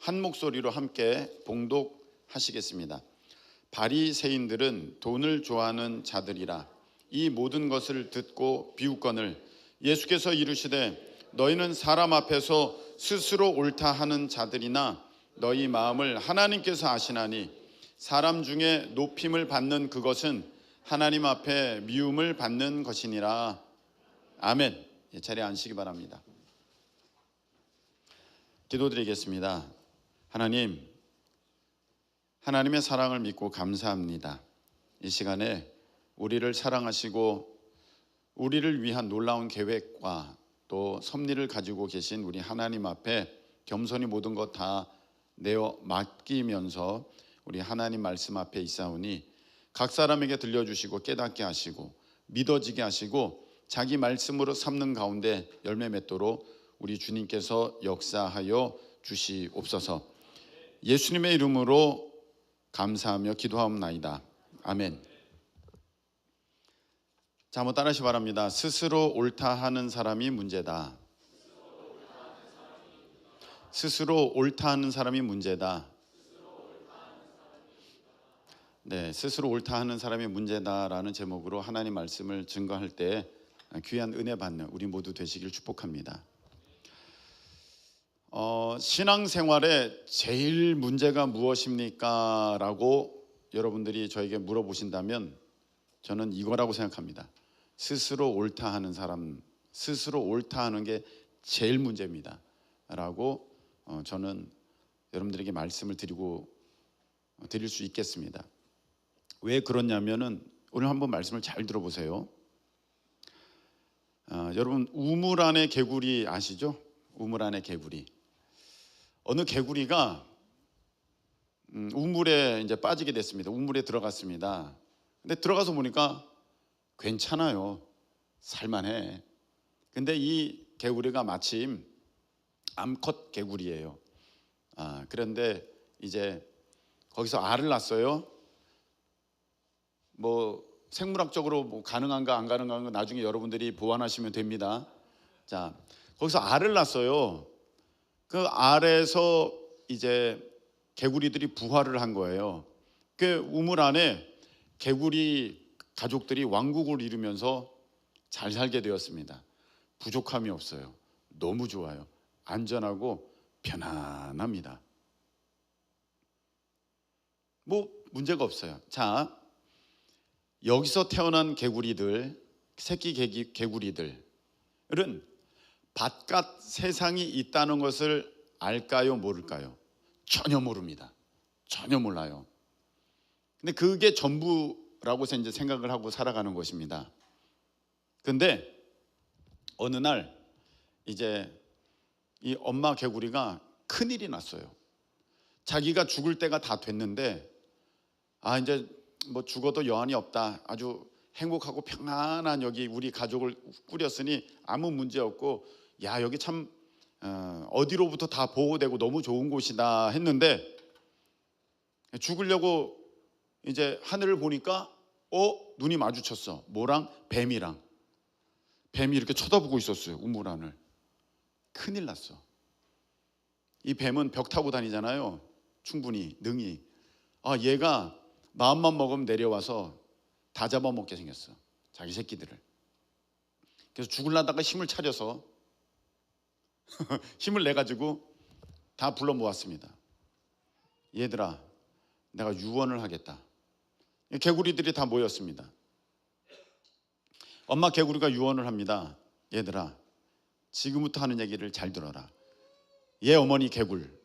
한 목소리로 함께 봉독하시겠습니다. 바리새인들은 돈을 좋아하는 자들이라. 이 모든 것을 듣고 비웃거늘 예수께서 이르시되 너희는 사람 앞에서 스스로 옳다 하는 자들이나 너희 마음을 하나님께서 아시나니 사람 중에 높임을 받는 그것은 하나님 앞에 미움을 받는 것이니라. 아멘. 자리에 앉으시기 바랍니다. 기도드리겠습니다. 하나님의 사랑을 믿고 감사합니다. 이 시간에 우리를 사랑하시고 우리를 위한 놀라운 계획과 또 섭리를 가지고 계신 우리 하나님 앞에 겸손히 모든 것 다 내어 맡기면서 우리 하나님 말씀 앞에 있사오니 각 사람에게 들려주시고 깨닫게 하시고 믿어지게 하시고 자기 말씀으로 삼는 가운데 열매 맺도록 우리 주님께서 역사하여 주시옵소서. 예수님의 이름으로 감사하며 기도하옵나이다. 아멘. 자, 한번 따라하시기 바랍니다. 스스로 옳다 하는 사람이 문제다. 스스로 옳다 하는 사람이 문제다. 네, 스스로 옳다 하는 사람이 문제다라는 제목으로 하나님 말씀을 증거할 때 귀한 은혜 받는 우리 모두 되시길 축복합니다. 신앙생활에 제일 문제가 무엇입니까? 라고 여러분들이 저에게 물어보신다면 저는 이거라고 생각합니다. 스스로 옳다 하는 사람, 스스로 옳다 하는 게 제일 문제입니다 라고 저는 여러분들에게 말씀을 드릴 수 있겠습니다. 왜 그러냐면은 오늘 한번 말씀을 잘 들어보세요. 여러분 우물 안의 개구리 아시죠? 우물 안의 개구리. 어느 개구리가 우물에 이제 빠지게 됐습니다. 우물에 들어갔습니다. 근데 들어가서 보니까 괜찮아요. 살만해. 근데 이 개구리가 마침 암컷 개구리예요. 그런데 이제 거기서 알을 낳았어요. 뭐 생물학적으로 뭐 가능한가 안 가능한가 나중에 여러분들이 보완하시면 됩니다. 자, 거기서 알을 낳았어요. 그 알에서 이제 개구리들이 부화를 한 거예요. 그 우물 안에 개구리 가족들이 왕국을 이루면서 잘 살게 되었습니다. 부족함이 없어요. 너무 좋아요. 안전하고 편안합니다. 뭐 문제가 없어요. 자, 여기서 태어난 개구리들, 새끼 개구리들은 바깥 세상이 있다는 것을 알까요? 모를까요? 전혀 모릅니다. 전혀 몰라요. 근데 그게 전부라고 이제 생각을 하고 살아가는 것입니다. 근데 어느 날 이제 이 엄마 개구리가 큰일이 났어요. 자기가 죽을 때가 다 됐는데 이제 뭐 죽어도 여한이 없다. 아주 행복하고 평안한 여기 우리 가족을 꾸렸으니 아무 문제 없고 야 여기 참 어디로부터 다 보호되고 너무 좋은 곳이다 했는데 죽으려고 이제 하늘을 보니까 눈이 마주쳤어. 뭐랑? 뱀이랑. 뱀이 이렇게 쳐다보고 있었어요. 우물 안을. 큰일 났어. 이 뱀은 벽 타고 다니잖아요. 충분히 능히. 얘가 마음만 먹으면 내려와서 다 잡아먹게 생겼어. 자기 새끼들을. 그래서 죽으려다가 힘을 차려서 힘을 내가지고 다 불러 모았습니다. 얘들아, 내가 유언을 하겠다. 개구리들이 다 모였습니다. 엄마 개구리가 유언을 합니다. 얘들아, 지금부터 하는 얘기를 잘 들어라. 얘 어머니 개굴.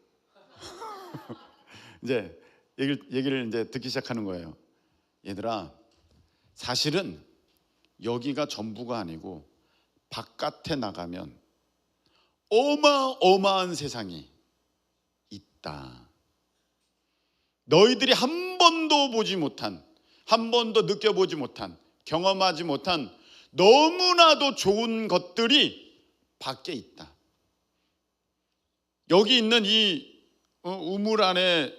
이제 얘기를 이제 듣기 시작하는 거예요. 얘들아, 사실은 여기가 전부가 아니고 바깥에 나가면 어마어마한 세상이 있다. 너희들이 한 번도 보지 못한, 한 번도 느껴보지 못한, 경험하지 못한 너무나도 좋은 것들이 밖에 있다. 여기 있는 이 우물 안에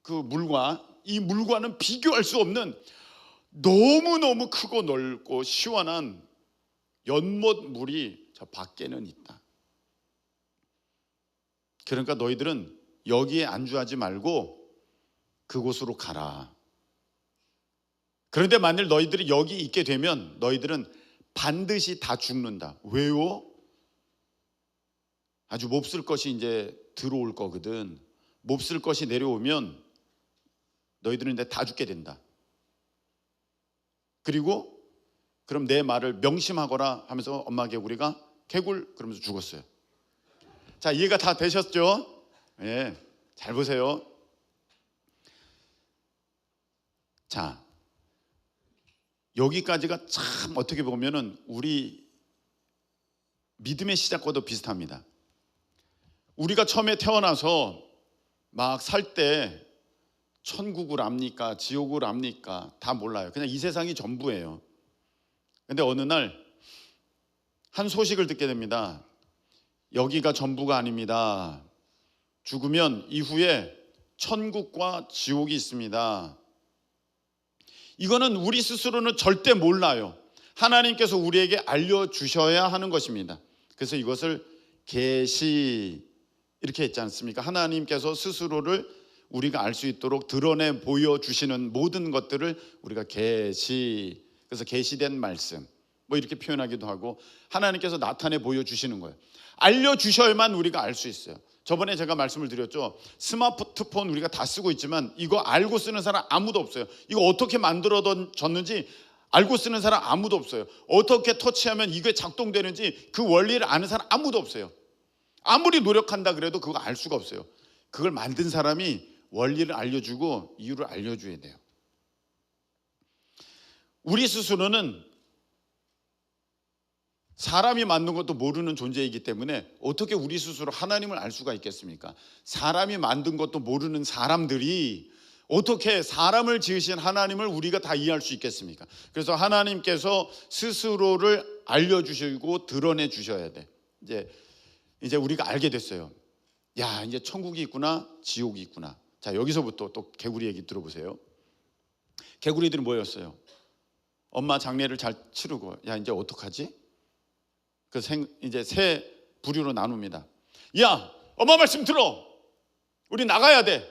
그 물과 이 물과는 비교할 수 없는 너무너무 크고 넓고 시원한 연못 물이 저 밖에는 있다. 그러니까 너희들은 여기에 안주하지 말고 그곳으로 가라. 그런데 만일 너희들이 여기 있게 되면 너희들은 반드시 다 죽는다. 왜요? 아주 몹쓸 것이 이제 들어올 거거든. 몹쓸 것이 내려오면 너희들은 이제 다 죽게 된다. 그리고 그럼 내 말을 명심하거라 하면서 엄마 개구리가 개굴 그러면서 죽었어요. 자, 이해가 다 되셨죠? 예, 잘 보세요. 자, 여기까지가 참 어떻게 보면은 우리 믿음의 시작과도 비슷합니다. 우리가 처음에 태어나서 막 살 때 천국을 압니까? 지옥을 압니까? 다 몰라요. 그냥 이 세상이 전부예요. 근데 어느 날 한 소식을 듣게 됩니다. 여기가 전부가 아닙니다. 죽으면 이후에 천국과 지옥이 있습니다. 이거는 우리 스스로는 절대 몰라요. 하나님께서 우리에게 알려주셔야 하는 것입니다. 그래서 이것을 계시 이렇게 했지 않습니까? 하나님께서 스스로를 우리가 알 수 있도록 드러내 보여주시는 모든 것들을 우리가 계시, 그래서 계시된 말씀 뭐 이렇게 표현하기도 하고 하나님께서 나타내 보여주시는 거예요. 알려주셔야만 우리가 알 수 있어요. 저번에 제가 말씀을 드렸죠. 스마트폰 우리가 다 쓰고 있지만 이거 알고 쓰는 사람 아무도 없어요. 이거 어떻게 만들어졌는지 알고 쓰는 사람 아무도 없어요. 어떻게 터치하면 이게 작동되는지 그 원리를 아는 사람 아무도 없어요. 아무리 노력한다 그래도 그거 알 수가 없어요. 그걸 만든 사람이 원리를 알려주고 이유를 알려줘야 돼요. 우리 스스로는 사람이 만든 것도 모르는 존재이기 때문에 어떻게 우리 스스로 하나님을 알 수가 있겠습니까? 사람이 만든 것도 모르는 사람들이 어떻게 사람을 지으신 하나님을 우리가 다 이해할 수 있겠습니까? 그래서 하나님께서 스스로를 알려주시고 드러내 주셔야 돼. 이제 우리가 알게 됐어요. 야, 이제 천국이 있구나, 지옥이 있구나. 자, 여기서부터 또 개구리 얘기 들어보세요. 개구리들은 뭐였어요? 엄마 장례를 잘 치르고, 야, 이제 어떡하지? 이제 세 부류로 나눕니다. 야, 엄마 말씀 들어. 우리 나가야 돼.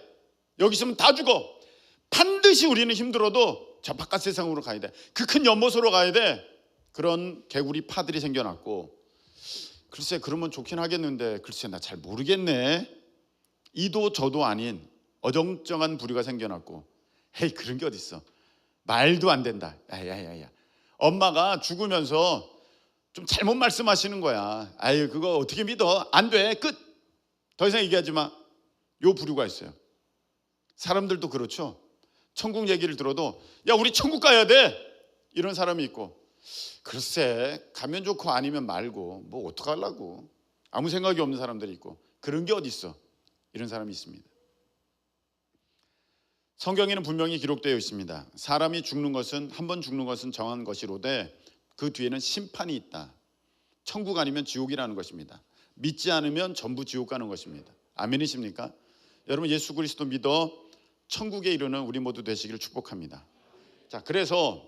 여기 있으면 다 죽어. 반드시 우리는 힘들어도 저 바깥 세상으로 가야 돼. 그 큰 연못으로 가야 돼. 그런 개구리 파들이 생겨났고, 글쎄 그러면 좋긴 하겠는데 글쎄 나 잘 모르겠네. 이도 저도 아닌 어정쩡한 부류가 생겨났고, 헤이 그런 게 어딨어. 말도 안 된다. 야야야야. 엄마가 죽으면서 좀 잘못 말씀하시는 거야. 아유 그거 어떻게 믿어? 안 돼. 끝. 더 이상 얘기하지 마. 요 부류가 있어요. 사람들도 그렇죠. 천국 얘기를 들어도 야 우리 천국 가야 돼. 이런 사람이 있고, 글쎄 가면 좋고 아니면 말고 뭐 어떡하려고 아무 생각이 없는 사람들이 있고, 그런 게 어딨어. 이런 사람이 있습니다. 성경에는 분명히 기록되어 있습니다. 사람이 죽는 것은 한 번 죽는 것은 정한 것이로되 그 뒤에는 심판이 있다. 천국 아니면 지옥이라는 것입니다. 믿지 않으면 전부 지옥 가는 것입니다. 아멘이십니까? 여러분 예수 그리스도 믿어 천국에 이르는 우리 모두 되시기를 축복합니다. 자, 그래서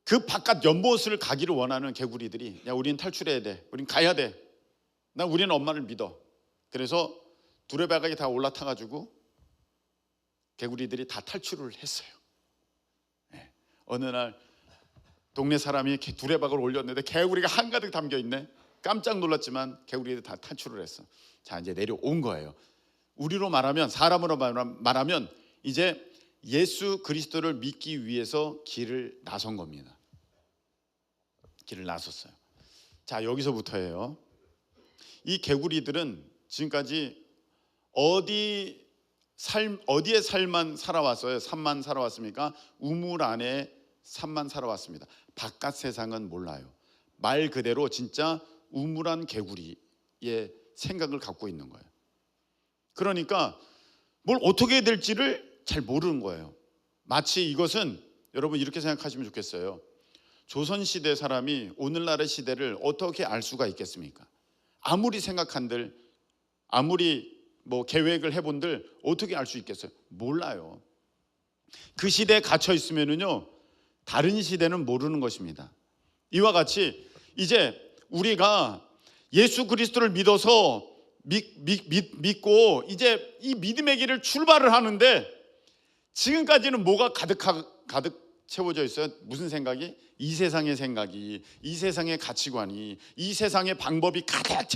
그 바깥 연못을 가기를 원하는 개구리들이 야 우리는 탈출해야 돼. 우린 가야 돼. 우리는 엄마를 믿어. 그래서 두레박이 다 올라타가지고 개구리들이 다 탈출을 했어요. 네. 어느 날 동네 사람이 두레박을 올렸는데 개구리가 한가득 담겨있네. 깜짝 놀랐지만 개구리들이 다 탈출을 했어. 자, 이제 내려온 거예요. 우리로 말하면, 사람으로 말하면 이제 예수 그리스도를 믿기 위해서 길을 나선 겁니다. 길을 나섰어요. 자, 여기서부터예요. 이 개구리들은 지금까지 어디에 삶만 살아왔어요? 삶만 살아왔습니까? 우물 안에 삶만 살아왔습니다. 바깥 세상은 몰라요. 말 그대로 진짜 우물안 개구리의 생각을 갖고 있는 거예요. 그러니까 뭘 어떻게 해야 될지를 잘 모르는 거예요. 마치 이것은 여러분 이렇게 생각하시면 좋겠어요. 조선시대 사람이 오늘날의 시대를 어떻게 알 수가 있겠습니까? 아무리 생각한들, 아무리 뭐 계획을 해본들 어떻게 알 수 있겠어요? 몰라요. 그 시대에 갇혀 있으면은요 다른 시대는 모르는 것입니다. 이와 같이 이제 우리가 예수 그리스도를 믿어서 믿고 이제 이 믿음의 길을 출발을 하는데 지금까지는 뭐가 가득 채워져 있어요? 무슨 생각이? 이 세상의 생각이, 이 세상의 가치관이, 이 세상의 방법이 가득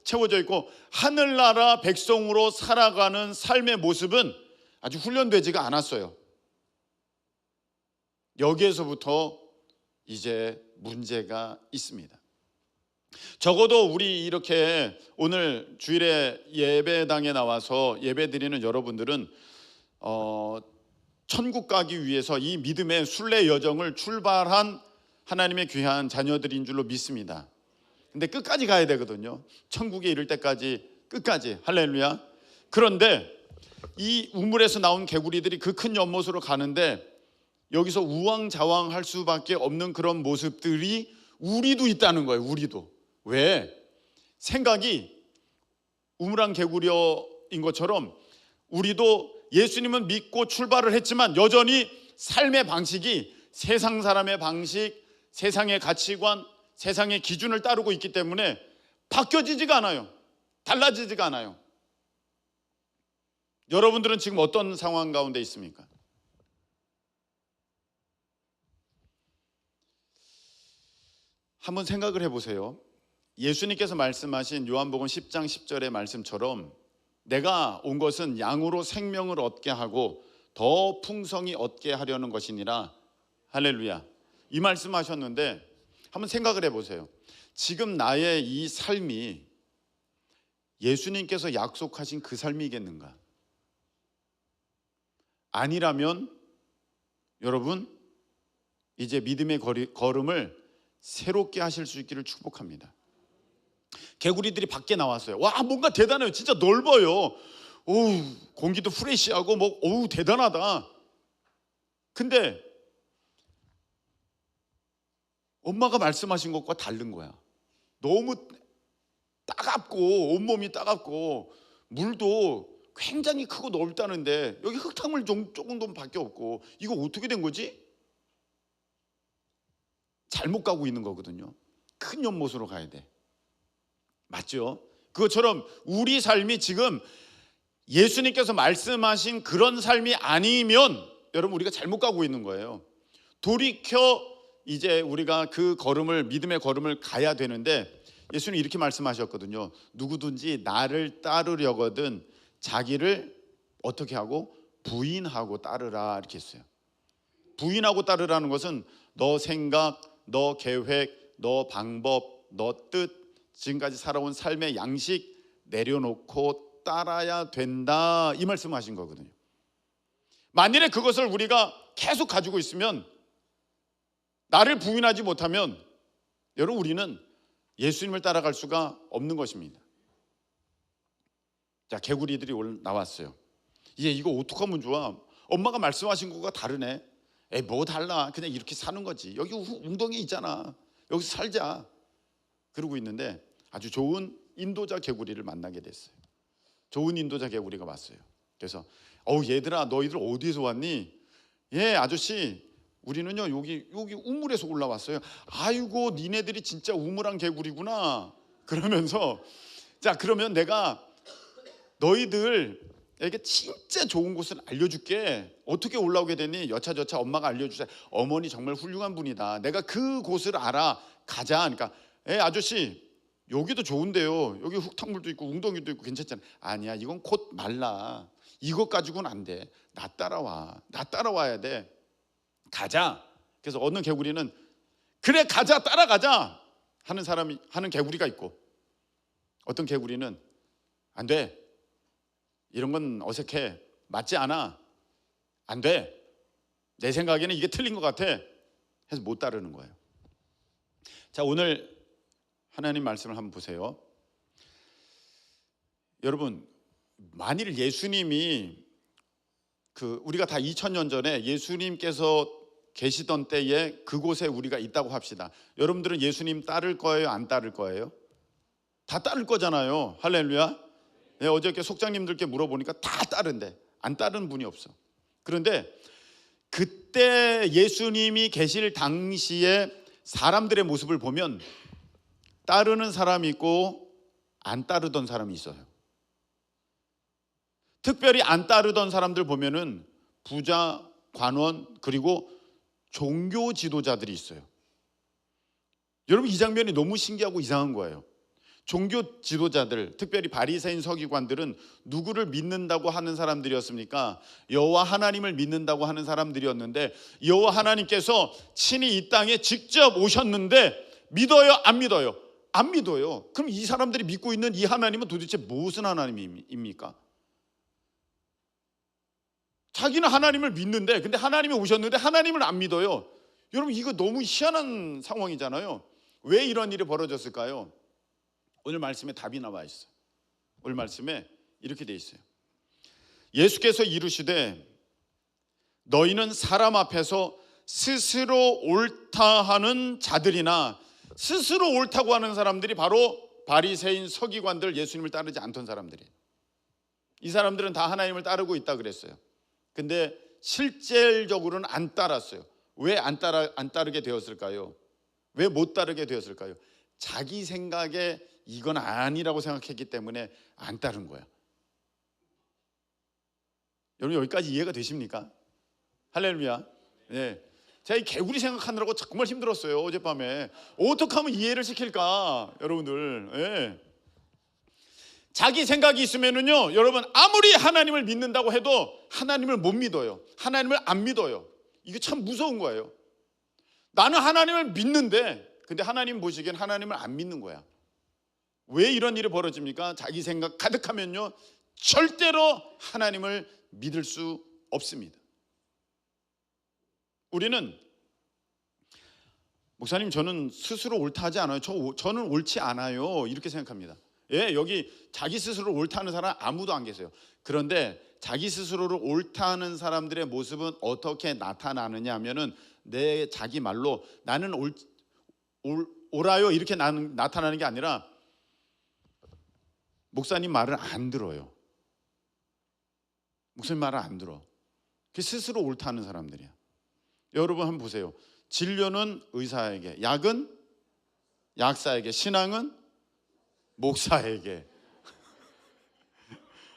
채워져 있고 하늘나라 백성으로 살아가는 삶의 모습은 아주 훈련되지가 않았어요. 여기에서부터 이제 문제가 있습니다. 적어도 우리 이렇게 오늘 주일에 예배당에 나와서 예배드리는 여러분들은 천국 가기 위해서 이 믿음의 순례 여정을 출발한 하나님의 귀한 자녀들인 줄로 믿습니다. 근데 끝까지 가야 되거든요. 천국에 이를 때까지 끝까지. 할렐루야. 그런데 이 우물에서 나온 개구리들이 그 큰 연못으로 가는데 여기서 우왕좌왕할 수밖에 없는 그런 모습들이 우리도 있다는 거예요. 우리도. 왜? 생각이 우물안 개구리인 것처럼 우리도 예수님은 믿고 출발을 했지만 여전히 삶의 방식이 세상 사람의 방식, 세상의 가치관, 세상의 기준을 따르고 있기 때문에 바뀌어지지가 않아요. 달라지지가 않아요. 여러분들은 지금 어떤 상황 가운데 있습니까? 한번 생각을 해보세요. 예수님께서 말씀하신 요한복음 10장 10절의 말씀처럼 내가 온 것은 양으로 생명을 얻게 하고 더 풍성히 얻게 하려는 것이니라. 할렐루야. 이 말씀하셨는데 한번 생각을 해보세요. 지금 나의 이 삶이 예수님께서 약속하신 그 삶이겠는가? 아니라면 여러분 이제 믿음의 걸음을 새롭게 하실 수 있기를 축복합니다. 개구리들이 밖에 나왔어요. 와, 뭔가 대단해요. 진짜 넓어요. 오우, 공기도 프레시하고 오우, 대단하다. 근데 엄마가 말씀하신 것과 다른 거야. 너무 따갑고 온몸이 따갑고 물도 굉장히 크고 넓다는데 여기 흙탕물 조금밖에 없고 이거 어떻게 된 거지? 잘못 가고 있는 거거든요. 큰 연못으로 가야 돼. 맞죠? 그것처럼 우리 삶이 지금 예수님께서 말씀하신 그런 삶이 아니면 여러분 우리가 잘못 가고 있는 거예요. 돌이켜 이제 우리가 그 걸음을 믿음의 걸음을 가야 되는데 예수님이 이렇게 말씀하셨거든요. 누구든지 나를 따르려거든 자기를 어떻게 하고 부인하고 따르라 이렇게 했어요. 부인하고 따르라는 것은 너 생각, 너 계획, 너 방법, 너 뜻, 지금까지 살아온 삶의 양식 내려놓고 따라야 된다 이 말씀하신 거거든요. 만일에 그것을 우리가 계속 가지고 있으면 나를 부인하지 못하면 여러분 우리는 예수님을 따라갈 수가 없는 것입니다. 자, 개구리들이 나왔어요. 이거 어떻게 하면 좋아? 엄마가 말씀하신 것과 다르네. 에이, 뭐 달라? 그냥 이렇게 사는 거지. 여기 웅덩이 있잖아. 여기서 살자. 그러고 있는데 아주 좋은 인도자 개구리를 만나게 됐어요. 좋은 인도자 개구리가 왔어요. 그래서 얘들아 너희들 어디서 왔니? 예 아저씨 우리는요 여기 우물에서 올라왔어요. 아이고 니네들이 진짜 우물한 개구리구나. 그러면서 자 그러면 내가 너희들에게 진짜 좋은 곳을 알려줄게. 어떻게 올라오게 되니? 여차저차 엄마가 알려주자. 어머니 정말 훌륭한 분이다. 내가 그 곳을 알아. 가자. 그러니까 아저씨 여기도 좋은데요. 여기 흙탕물도 있고 웅덩이도 있고 괜찮잖아. 아니야 이건 곧 말라. 이것 가지고는 안 돼. 나 따라와. 나 따라와야 돼. 가자. 그래서 어느 개구리는 그래 가자 따라가자 하는 개구리가 있고 어떤 개구리는 안 돼. 이런 건 어색해. 맞지 않아. 안 돼. 내 생각에는 이게 틀린 것 같아. 해서 못 따르는 거예요. 자 오늘 하나님 말씀을 한번 보세요. 여러분 만일 예수님이 우리가 다 2000년 전에 예수님께서 계시던 때에 그곳에 우리가 있다고 합시다. 여러분들은 예수님 따를 거예요? 안 따를 거예요? 다 따를 거잖아요. 할렐루야. 네, 어저께 속장님들께 물어보니까 다 따른대. 안 따르는 분이 없어. 그런데 그때 예수님이 계실 당시에 사람들의 모습을 보면 따르는 사람이 있고 안 따르던 사람이 있어요. 특별히 안 따르던 사람들 보면은 부자, 관원, 그리고 종교 지도자들이 있어요. 여러분, 이 장면이 너무 신기하고 이상한 거예요. 종교 지도자들, 특별히 바리새인 서기관들은 누구를 믿는다고 하는 사람들이었습니까? 여호와 하나님을 믿는다고 하는 사람들이었는데, 여호와 하나님께서 친히 이 땅에 직접 오셨는데 믿어요? 안 믿어요? 안 믿어요. 그럼 이 사람들이 믿고 있는 이 하나님은 도대체 무슨 하나님입니까? 자기는 하나님을 믿는데, 근데 하나님이 오셨는데 하나님을 안 믿어요. 여러분, 이거 너무 희한한 상황이잖아요. 왜 이런 일이 벌어졌을까요? 오늘 말씀에 답이 나와 있어요. 오늘 말씀에 이렇게 돼 있어요. 예수께서 이르시되 너희는 사람 앞에서 스스로 옳다 하는 자들이나, 스스로 옳다고 하는 사람들이 바로 바리새인 서기관들, 예수님을 따르지 않던 사람들이에요. 이 사람들은 다 하나님을 따르고 있다 그랬어요. 근데 실질적으로는 안 따랐어요. 왜 안 따르게 되었을까요? 왜 못 따르게 되었을까요? 자기 생각에 이건 아니라고 생각했기 때문에 안 따른 거야. 여러분, 여기까지 이해가 되십니까? 할렐루야. 네. 제가 이 개구리 생각하느라고 정말 힘들었어요. 어젯밤에 어떻게 하면 이해를 시킬까, 여러분들. 네. 자기 생각이 있으면은요, 여러분, 아무리 하나님을 믿는다고 해도 하나님을 못 믿어요. 하나님을 안 믿어요. 이게 참 무서운 거예요. 나는 하나님을 믿는데, 근데 하나님 보시기엔 하나님을 안 믿는 거야. 왜 이런 일이 벌어집니까? 자기 생각 가득하면요, 절대로 하나님을 믿을 수 없습니다. 우리는, 목사님, 저는 스스로 옳다 하지 않아요. 저는 옳지 않아요. 이렇게 생각합니다. 예, 여기 자기 스스로 옳다 하는 사람 아무도 안 계세요. 그런데 자기 스스로를 옳다 하는 사람들의 모습은 어떻게 나타나느냐 하면은, 내 자기 말로 나는 옳아요 이렇게 나타나는 게 아니라, 목사님 말을 안 들어요. 목사님 말을 안 들어. 그 스스로 옳다 하는 사람들이야. 여러분 한번 보세요. 진료는 의사에게, 약은 약사에게, 신앙은 목사에게.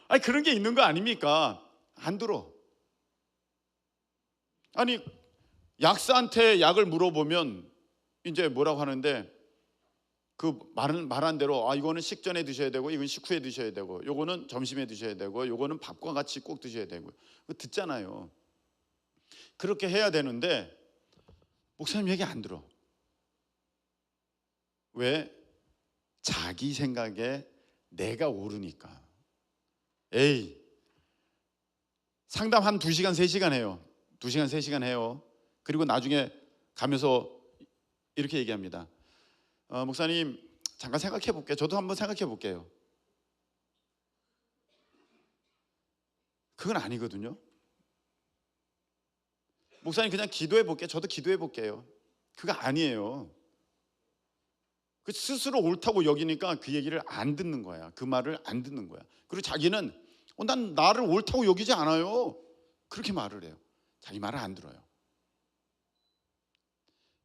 아니, 그런 게 있는 거 아닙니까? 안 들어. 아니, 약사한테 약을 물어보면 이제 뭐라고 하는데, 그 말한 대로, 이거는 식전에 드셔야 되고, 이건 식후에 드셔야 되고, 요거는 점심에 드셔야 되고, 요거는 밥과 같이 꼭 드셔야 되고, 듣잖아요. 그렇게 해야 되는데 목사님 얘기 안 들어. 왜? 자기 생각에 내가 옳으니까. 에이, 상담 한 2시간 3시간 해요. 2시간 3시간 해요. 그리고 나중에 가면서 이렇게 얘기합니다. 목사님, 잠깐 생각해 볼게요. 저도 한번 생각해 볼게요. 그건 아니거든요. 목사님, 그냥 기도해 볼게요. 저도 기도해 볼게요. 그거 아니에요. 그 스스로 옳다고 여기니까 그 얘기를 안 듣는 거야. 그 말을 안 듣는 거야. 그리고 자기는 난 나를 옳다고 여기지 않아요. 그렇게 말을 해요. 자기 말을 안 들어요.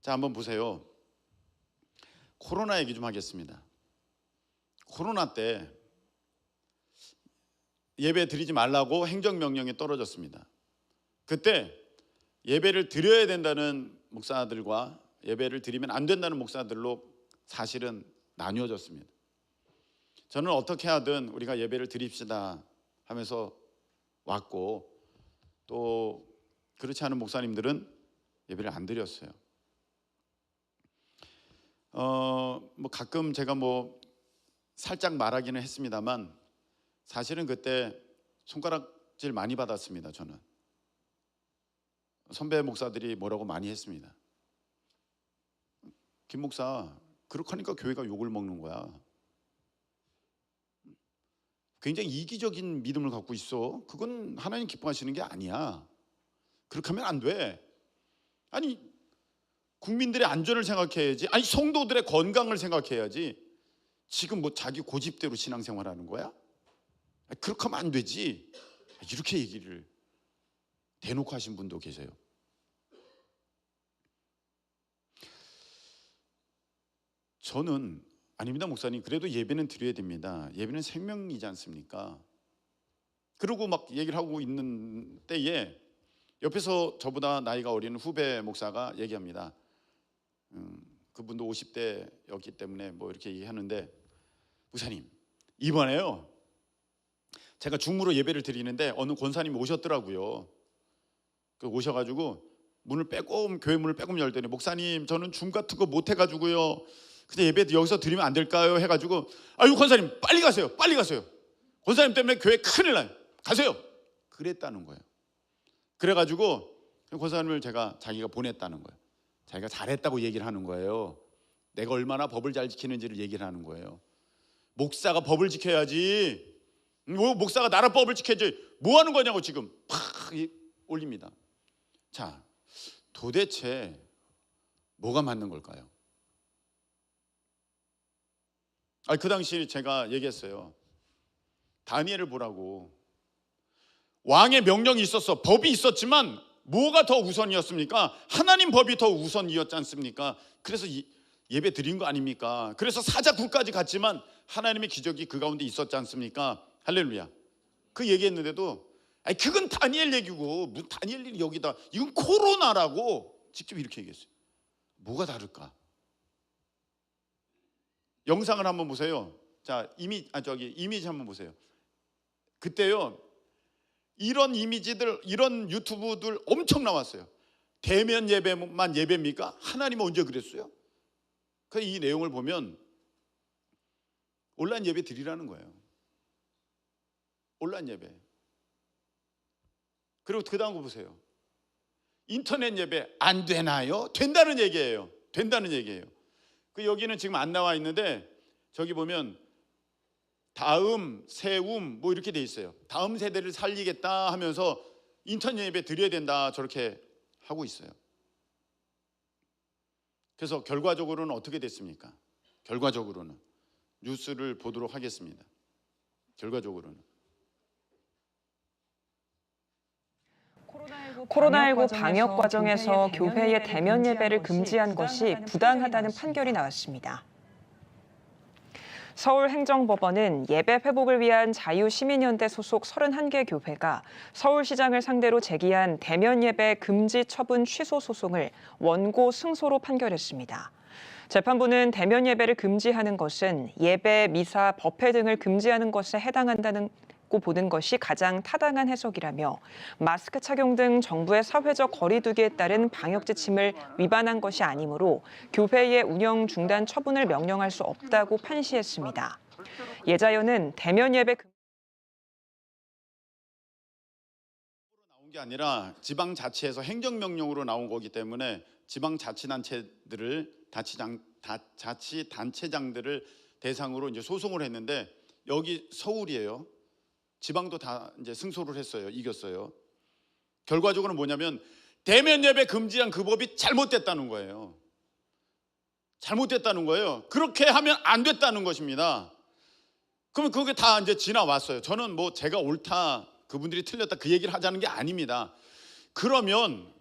자, 한번 보세요. 코로나 얘기 좀 하겠습니다. 코로나 때 예배 드리지 말라고 행정명령이 떨어졌습니다. 그때 예배를 드려야 된다는 목사들과 예배를 드리면 안 된다는 목사들로 사실은 나뉘어졌습니다. 저는 어떻게 하든 우리가 예배를 드립시다 하면서 왔고, 또 그렇지 않은 목사님들은 예배를 안 드렸어요. 뭐 가끔 제가 뭐 살짝 말하기는 했습니다만, 사실은 그때 손가락질 많이 받았습니다. 저는 선배 목사들이 뭐라고 많이 했습니다. 김 목사, 그렇게 하니까 교회가 욕을 먹는 거야. 굉장히 이기적인 믿음을 갖고 있어. 그건 하나님 기뻐하시는 게 아니야. 그렇게 하면 안 돼. 아니, 국민들의 안전을 생각해야지. 아니, 성도들의 건강을 생각해야지. 지금 뭐 자기 고집대로 신앙생활하는 거야? 그렇게 하면 안 되지. 이렇게 얘기를 대놓고 하신 분도 계세요. 저는 아닙니다 목사님, 그래도 예배는 드려야 됩니다. 예배는 생명이지 않습니까? 그러고 막 얘기를 하고 있는 때에 옆에서 저보다 나이가 어린 후배 목사가 얘기합니다. 그분도 50대였기 때문에 뭐 이렇게 얘기하는데, 목사님 이번에요 제가 중무로 예배를 드리는데 어느 권사님이 오셨더라고요. 그 오셔가지고 문을 빼꼼, 교회 문을 빼꼼 열더니, 목사님 저는 중 같은 거 못 해가지고요, 근데 예배 여기서 드리면 안 될까요? 해가지고, 아유 권사님 빨리 가세요, 빨리 가세요, 권사님 때문에 교회 큰일 나요, 가세요, 그랬다는 거예요. 그래가지고 권사님을 자기가 보냈다는 거예요. 자기가 잘했다고 얘기를 하는 거예요. 내가 얼마나 법을 잘 지키는지를 얘기를 하는 거예요. 목사가 법을 지켜야지, 뭐 목사가 나라 법을 지켜야지 뭐 하는 거냐고 지금 팍 올립니다. 자, 도대체 뭐가 맞는 걸까요? 그 당시 제가 얘기했어요. 다니엘을 보라고. 왕의 명령이 있었어, 법이 있었지만 뭐가 더 우선이었습니까? 하나님 법이 더 우선이었지 않습니까? 그래서 예배 드린 거 아닙니까? 그래서 사자굴까지 갔지만 하나님의 기적이 그 가운데 있었지 않습니까? 할렐루야. 그 얘기했는데도 그건 다니엘 얘기고 무슨 다니엘 일이 여기다, 이건 코로나라고 직접 이렇게 얘기했어요. 뭐가 다를까? 영상을 한번 보세요. 자, 이미지 한번 보세요. 그때요 이런 이미지들, 이런 유튜브들 엄청 나왔어요. 대면 예배만 예배입니까? 하나님은 언제 그랬어요? 이 내용을 보면 온라인 예배 드리라는 거예요. 온라인 예배. 그리고 그 다음 거 보세요. 인터넷 예배 안 되나요? 된다는 얘기예요. 된다는 얘기예요. 여기는 지금 안 나와 있는데 저기 보면 다음, 세움 뭐 이렇게 돼 있어요. 다음 세대를 살리겠다 하면서 인터넷 예배 드려야 된다, 저렇게 하고 있어요. 그래서 결과적으로는 어떻게 됐습니까? 결과적으로는 뉴스를 보도록 하겠습니다. 결과적으로는 코로나19 방역 과정에서 교회의 대면 예배를 금지한 것이 부당하다는 판결이 나왔습니다. 서울행정법원은 예배 회복을 위한 자유시민연대 소속 31개 교회가 서울시장을 상대로 제기한 대면 예배 금지 처분 취소 소송을 원고 승소로 판결했습니다. 재판부는 대면 예배를 금지하는 것은 예배, 미사, 법회 등을 금지하는 것에 해당한다는 보는 것이 가장 타당한 해석이라며 마스크 착용 등 정부의 사회적 거리 두기에 따른 방역 지침을 위반한 것이 아니므로 교회의 운영 중단 처분을 명령할 수 없다고 판시했습니다. 예자연은 대면 예배 나온 게 아니라 지방자치에서 행정명령으로 나온 거기 때문에 자치단체장들을 대상으로 이제 소송을 했는데, 여기 서울이에요. 지방도 다 이제 승소를 했어요. 이겼어요. 결과적으로는 뭐냐면 대면 예배 금지한 그 법이 잘못됐다는 거예요. 잘못됐다는 거예요. 그렇게 하면 안 됐다는 것입니다. 그러면 그게 다 이제 지나왔어요. 저는 뭐 제가 옳다, 그분들이 틀렸다 그 얘기를 하자는 게 아닙니다. 그러면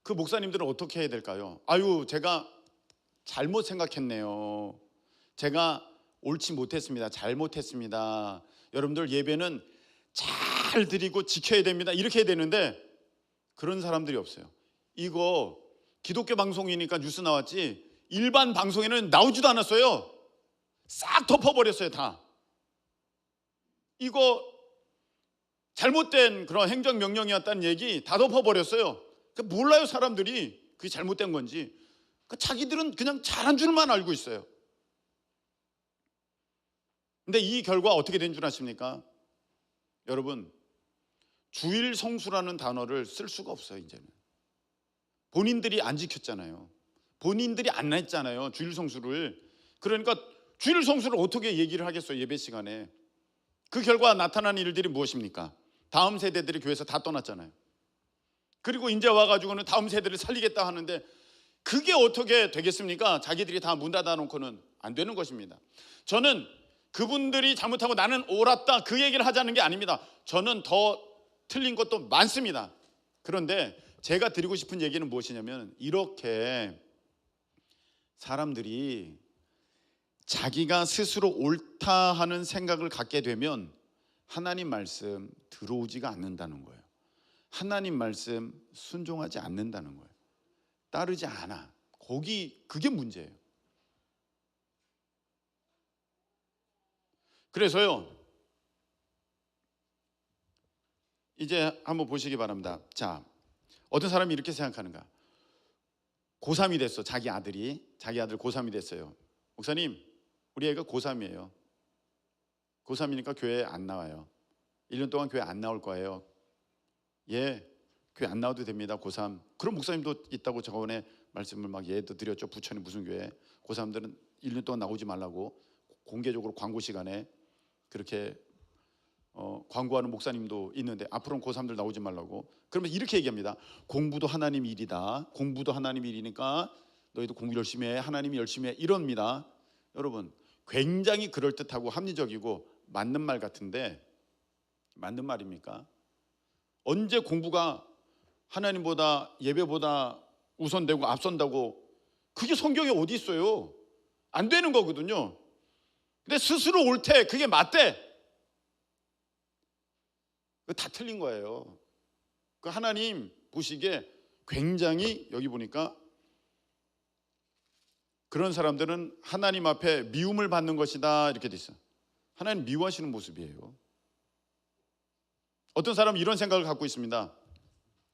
그 목사님들은 어떻게 해야 될까요? 제가 잘못 생각했네요. 제가 옳지 못했습니다. 잘못했습니다. 여러분들 예배는 잘 드리고 지켜야 됩니다. 이렇게 해야 되는데 그런 사람들이 없어요. 이거 기독교 방송이니까 뉴스 나왔지 일반 방송에는 나오지도 않았어요. 싹 덮어버렸어요. 다. 이거 잘못된 그런 행정명령이었다는 얘기 다 덮어버렸어요. 몰라요 사람들이 그게 잘못된 건지. 자기들은 그냥 잘한 줄만 알고 있어요. 근데 이 결과 어떻게 된 줄 아십니까? 여러분, 주일 성수라는 단어를 쓸 수가 없어요. 이제는 본인들이 안 지켰잖아요. 본인들이 안 했잖아요, 주일 성수를. 그러니까 주일 성수를 어떻게 얘기를 하겠어요, 예배 시간에. 그 결과 나타난 일들이 무엇입니까? 다음 세대들이 교회에서 다 떠났잖아요. 그리고 이제 와가지고는 다음 세대를 살리겠다 하는데 그게 어떻게 되겠습니까? 자기들이 다 문 닫아놓고는 안 되는 것입니다. 저는 그분들이 잘못하고 나는 옳았다 그 얘기를 하자는 게 아닙니다. 저는 더 틀린 것도 많습니다. 그런데 제가 드리고 싶은 얘기는 무엇이냐면, 이렇게 사람들이 자기가 스스로 옳다 하는 생각을 갖게 되면 하나님 말씀 들어오지가 않는다는 거예요. 하나님 말씀 순종하지 않는다는 거예요. 따르지 않아. 그게 문제예요. 그래서요, 이제 한번 보시기 바랍니다. 자, 어떤 사람이 이렇게 생각하는가? 고3이 됐어. 자기 아들 고3이 됐어요. 목사님, 우리 애가 고3이에요. 고3이니까 교회 안 나와요. 1년 동안 교회 안 나올 거예요. 예, 교회 안 나와도 됩니다. 고3. 그럼 목사님도 있다고 저번에 말씀을 막 예도 드렸죠. 부천에 무슨 교회. 고3들은 1년 동안 나오지 말라고 공개적으로 광고 시간에 그렇게 광고하는 목사님도 있는데 앞으로는 고3들 나오지 말라고. 그러면 이렇게 얘기합니다. 공부도 하나님 일이다. 공부도 하나님 일이니까 너희도 공부 열심히 해. 하나님이 열심히 해. 이럽니다. 여러분, 굉장히 그럴듯하고 합리적이고 맞는 말 같은데 맞는 말입니까? 언제 공부가 하나님보다 예배보다 우선되고 앞선다고? 그게 성경에 어디 있어요? 안 되는 거거든요. 근데 스스로 옳대, 그게 맞대, 다 틀린 거예요. 그 하나님 보시기에 굉장히, 여기 보니까 그런 사람들은 하나님 앞에 미움을 받는 것이다 이렇게 돼 있어요. 하나님 미워하시는 모습이에요. 어떤 사람은 이런 생각을 갖고 있습니다.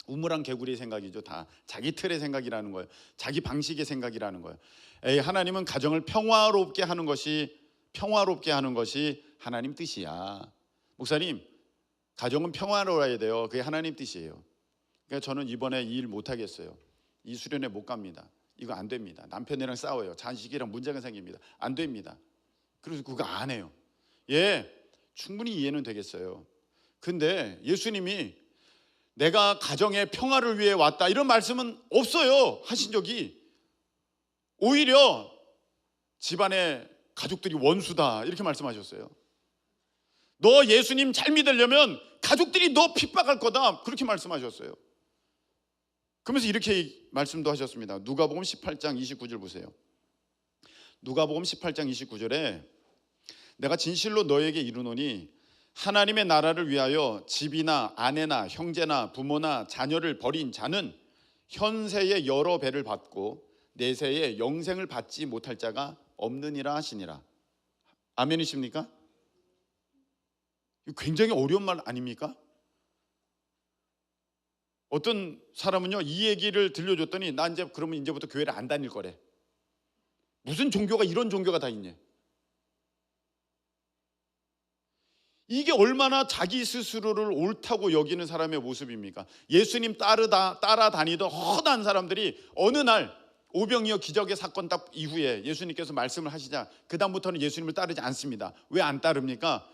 우물안 개구리의 생각이죠. 다 자기 틀의 생각이라는 거예요. 자기 방식의 생각이라는 거예요. 하나님은 가정을 평화롭게 하는 것이 하나님 뜻이야. 목사님, 가정은 평화로워야 돼요. 그게 하나님 뜻이에요. 그러니까 저는 이번에 이 일 못 하겠어요. 이 수련회 못 갑니다. 이거 안 됩니다. 남편이랑 싸워요. 자식이랑 문제가 생깁니다. 안 됩니다. 그래서 그거 안 해요. 예, 충분히 이해는 되겠어요. 근데 예수님이 내가 가정의 평화를 위해 왔다 이런 말씀은 없어요. 하신 적이. 오히려 집안의 가족들이 원수다 이렇게 말씀하셨어요. 너 예수님 잘 믿으려면 가족들이 너 핍박할 거다 그렇게 말씀하셨어요. 그러면서 이렇게 말씀도 하셨습니다. 누가복음 18장 29절 보세요. 누가복음 18장 29절에 내가 진실로 너에게 이르노니 하나님의 나라를 위하여 집이나 아내나 형제나 부모나 자녀를 버린 자는 현세의 여러 배를 받고 내세의 영생을 받지 못할 자가 없느니라 하시니라. 아멘이십니까? 굉장히 어려운 말 아닙니까? 어떤 사람은요, 이 얘기를 들려줬더니 나 이제 그러면 이제부터 교회를 안 다닐 거래. 무슨 종교가 이런 종교가 다 있냐. 이게 얼마나 자기 스스로를 옳다고 여기는 사람의 모습입니까? 예수님 따라다니던 허다한 사람들이 어느 날 오병이어 기적의 사건 딱 이후에 예수님께서 말씀을 하시자 그 다음부터는 예수님을 따르지 않습니다. 왜 안 따릅니까?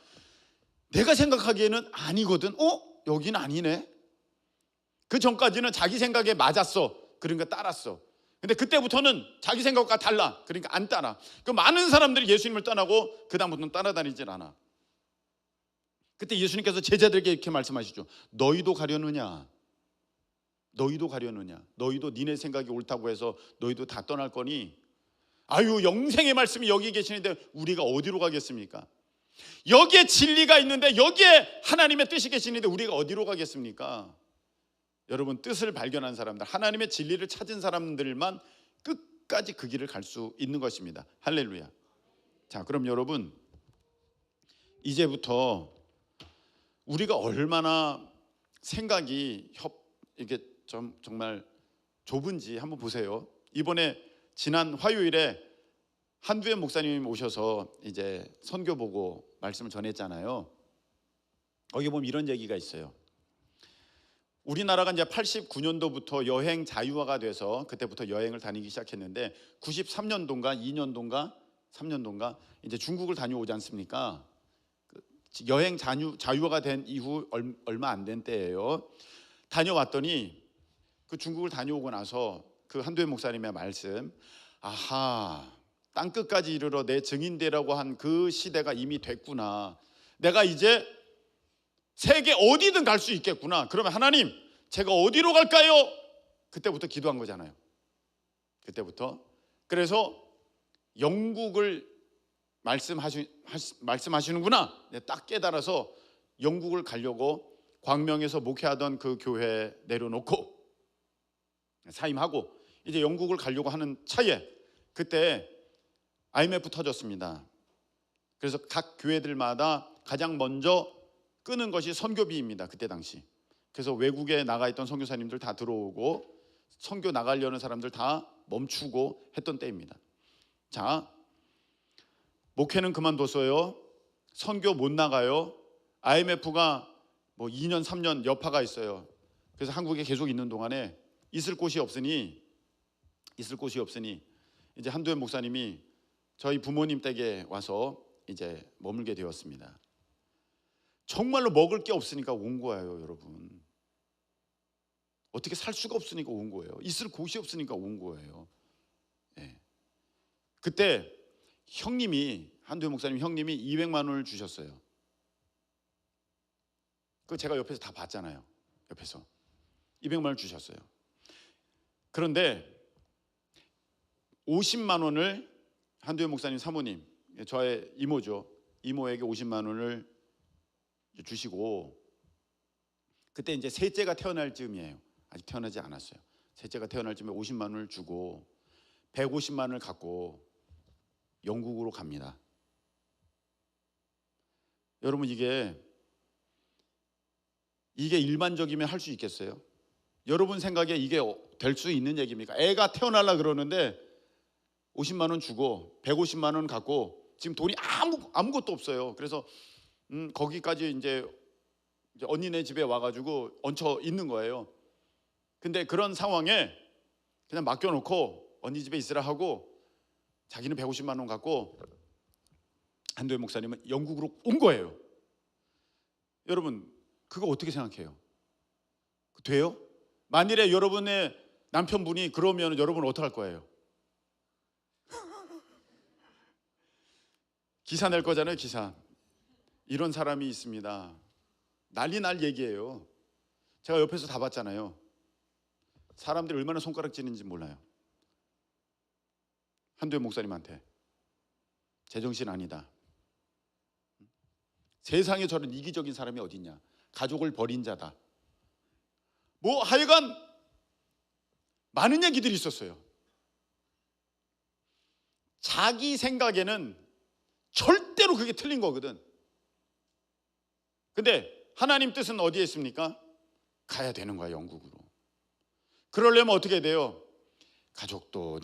내가 생각하기에는 아니거든. 여기는 아니네. 그 전까지는 자기 생각에 맞았어. 그러니까 따랐어. 근데 그때부터는 자기 생각과 달라. 그러니까 안 따라. 그 많은 사람들이 예수님을 떠나고 그 다음부터는 따라다니질 않아. 그때 예수님께서 제자들에게 이렇게 말씀하시죠. 너희도 가려느냐? 너희도 니네 생각이 옳다고 해서 너희도 다 떠날 거니? 아유, 영생의 말씀이 여기 계시는데 우리가 어디로 가겠습니까? 여기에 진리가 있는데, 여기에 하나님의 뜻이 계시는데 우리가 어디로 가겠습니까? 여러분, 뜻을 발견한 사람들, 하나님의 진리를 찾은 사람들만 끝까지 그 길을 갈 수 있는 것입니다. 할렐루야. 자, 그럼 여러분, 이제부터 우리가 얼마나 생각이 이게 정말 좁은지 한번 보세요. 이번에 지난 화요일에 한두현 목사님 오셔서 이제 선교 보고 말씀을 전했잖아요. 거기 보면 이런 얘기가 있어요. 우리나라가 이제 89년도부터 여행 자유화가 돼서 그때부터 여행을 다니기 시작했는데 93년도인가 2년도인가 3년도인가 이제 중국을 다녀오지 않습니까? 여행 자유화가 된 이후 얼마 안 된 때예요. 다녀왔더니 그 중국을 다녀오고 나서 그 한두현 목사님의 말씀, 아하, 땅끝까지 이르러 내 증인되라고 한 그 시대가 이미 됐구나. 내가 이제 세계 어디든 갈 수 있겠구나. 그러면 하나님, 제가 어디로 갈까요? 그때부터 기도한 거잖아요. 그때부터. 그래서 영국을 말씀하시는구나. 딱 깨달아서 영국을 가려고 광명에서 목회하던 그 교회 내려놓고 사임하고 이제 영국을 가려고 하는 차에 그때 IMF 터졌습니다. 그래서 각 교회들마다 가장 먼저 끄는 것이 선교비입니다. 그때 당시. 그래서 외국에 나가 있던 선교사님들 다 들어오고 선교 나가려는 사람들 다 멈추고 했던 때입니다. 자, 목회는 그만뒀어요. 선교 못 나가요. IMF가 뭐 2년 3년 여파가 있어요. 그래서 한국에 계속 있는 동안에 있을 곳이 없으니 이제 한두현 목사님이 저희 부모님 댁에 와서 이제 머물게 되었습니다. 정말로 먹을 게 없으니까 온 거예요, 여러분. 어떻게 살 수가 없으니까 온 거예요. 있을 곳이 없으니까 온 거예요. 예. 그때 한두현 목사님 형님이 200만 원을 주셨어요. 그거 제가 옆에서 다 봤잖아요. 옆에서 200만 원을 주셨어요. 그런데 50만 원을 한두현 목사님 사모님, 저의 이모죠. 이모에게 50만 원을 주시고, 그때 이제 셋째가 태어날 즈음이에요. 아직 태어나지 않았어요. 셋째가 태어날 즈음에 50만 원을 주고 150만 원을 갖고 영국으로 갑니다. 여러분, 이게 일반적이면 할 수 있겠어요? 여러분 생각에 이게 될 수 있는 얘기입니까? 애가 태어나려 그러는데 50만 원 주고 150만 원 갖고 지금 돈이 아무것도 없어요. 그래서 거기까지 이제 언니네 집에 와가지고 얹혀 있는 거예요. 근데 그런 상황에 그냥 맡겨놓고 언니 집에 있으라 하고 자기는 150만 원 갖고 한두현 목사님은 영국으로 온 거예요. 여러분, 그거 어떻게 생각해요? 돼요? 만일에 여러분의 남편분이 그러면 여러분은 어떻게 할 거예요? 기사 낼 거잖아요. 기사. 이런 사람이 있습니다. 난리 날 얘기예요. 제가 옆에서 다 봤잖아요. 사람들이 얼마나 손가락 찌는지 몰라요. 한두현 목사님한테 제정신 아니다. 세상에 저런 이기적인 사람이 어딨냐. 가족을 버린 자다. 뭐 하여간 많은 얘기들이 있었어요. 자기 생각에는 절대로 그게 틀린 거거든. 근데 하나님 뜻은 어디에 있습니까? 가야 되는 거야, 영국으로. 그러려면 어떻게 돼요? 가족도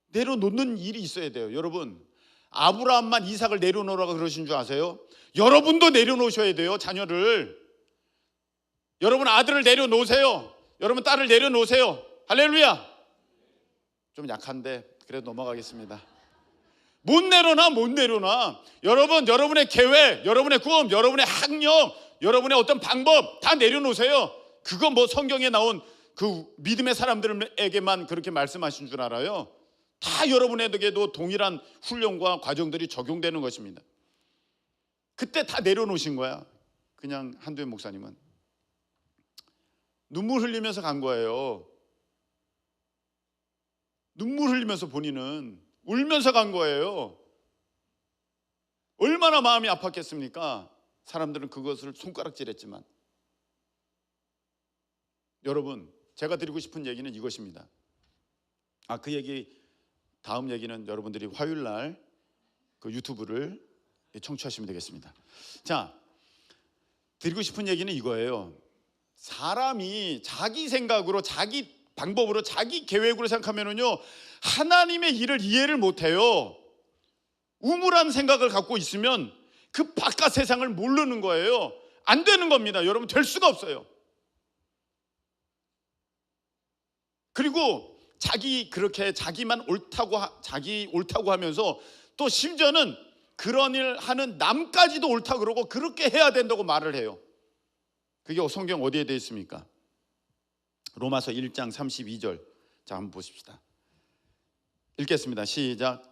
내려놓는 일이 있어야 돼요. 여러분, 아브라함만 이삭을 내려놓으라고 그러신 줄 아세요? 여러분도 내려놓으셔야 돼요. 자녀를. 여러분 아들을 내려놓으세요. 여러분 딸을 내려놓으세요. 할렐루야. 좀 약한데 그래도 넘어가겠습니다. 못 내려놔. 여러분, 여러분의 계획, 여러분의 꿈, 여러분의 학력, 여러분의 어떤 방법 다 내려놓으세요. 그거 뭐 성경에 나온 그 믿음의 사람들에게만 그렇게 말씀하신 줄 알아요? 다 여러분에게도 동일한 훈련과 과정들이 적용되는 것입니다. 그때 다 내려놓으신 거야. 그냥 한두현 목사님은 눈물 흘리면서 간 거예요. 눈물 흘리면서 본인은 울면서 간 거예요. 얼마나 마음이 아팠겠습니까? 사람들은 그것을 손가락질했지만. 여러분, 제가 드리고 싶은 얘기는 이것입니다. 그 얘기, 다음 얘기는 여러분들이 화요일 날 그 유튜브를 청취하시면 되겠습니다. 자, 드리고 싶은 얘기는 이거예요. 사람이 자기 생각으로, 자기 방법으로, 자기 계획으로 생각하면은요, 하나님의 일을 이해를 못해요. 우물한 생각을 갖고 있으면 그 바깥 세상을 모르는 거예요. 안 되는 겁니다. 여러분, 될 수가 없어요. 그리고 그렇게 자기만 옳다고 하면서 또 심지어는 그런 일 하는 남까지도 옳다 그러고 그렇게 해야 된다고 말을 해요. 그게 성경 어디에 되어 있습니까? 로마서 1장 32절. 자, 한번 보십시다. 읽겠습니다. 시작.